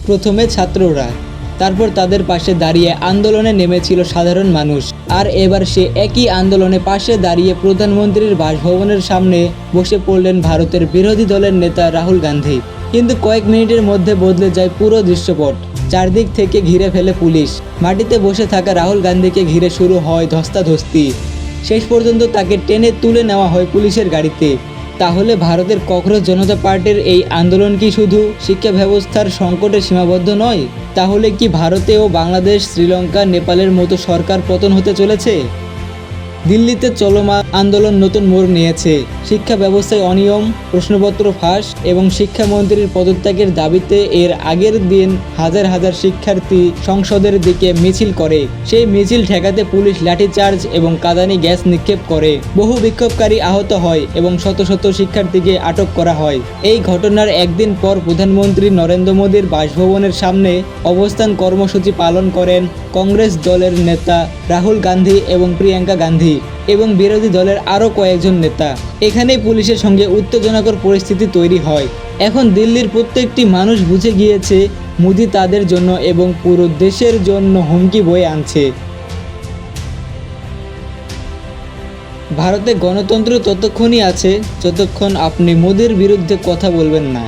প্রথমে ছাত্ররা, তারপর তাদের পাশে দাঁড়িয়ে আন্দোলনে নেমেছিল সাধারণ মানুষ, আর এবার সে একই আন্দোলনে পাশে দাঁড়িয়ে প্রধানমন্ত্রীর বাসভবনের সামনে বসে পড়লেন ভারতের বিরোধী দলের নেতা রাহুল গান্ধী। কিন্তু কয়েক মিনিটের মধ্যে বদলে যায় পুরো দৃশ্যপট। চারদিক থেকে ঘিরে ফেলে পুলিশ। মাটিতে বসে থাকা রাহুল গান্ধীকে ঘিরে শুরু হয় ধস্তাধস্তি। শেষ পর্যন্ত তাকে টেনে তুলে নেওয়া হয় পুলিশের গাড়িতে। তাহলে ভারতের ককরোচ জনতা পার্টির এই আন্দোলন কি শুধু শিক্ষা ব্যবস্থার সংকটে সীমাবদ্ধ নয়? তাহলে কি ভারতেও বাংলাদেশ, শ্রীলঙ্কা, নেপালের মতো সরকার পতন হতে চলেছে? দিল্লিতে চলমান আন্দোলন নতুন মোড় নিয়েছে। শিক্ষা ব্যবস্থায় অনিয়ম, প্রশ্নপত্র ফাঁস এবং শিক্ষামন্ত্রীর পদত্যাগের দাবিতে এর আগের দিন হাজার হাজার শিক্ষার্থী সংসদের দিকে মিছিল করে। সেই মিছিল ঠেকাতে পুলিশ লাঠিচার্জ এবং কাঁদানি গ্যাস নিক্ষেপ করে। বহু বিক্ষোভকারী আহত হয় এবং শত শত শিক্ষার্থীকে আটক করা হয়। এই ঘটনার একদিন পর প্রধানমন্ত্রী নরেন্দ্র মোদীর বাসভবনের সামনে অবস্থান কর্মসূচি পালন করেন কংগ্রেস দলের নেতা রাহুল গান্ধী এবং প্রিয়াঙ্কা গান্ধী এবং বিরোধী দলের আরও কয়েকজন নেতা। এখানেই পুলিশের সঙ্গে উত্তেজনাকর পরিস্থিতি তৈরি হয়। এখন দিল্লির প্রত্যেকটি মানুষ বুঝে গিয়েছে মোদি তাদের জন্য এবং পুরো দেশের জন্য হুমকি বয়ে আনছে। ভারতে গণতন্ত্র ততক্ষণই আছে যতক্ষণ আপনি মোদির বিরুদ্ধে কথা বলবেন না।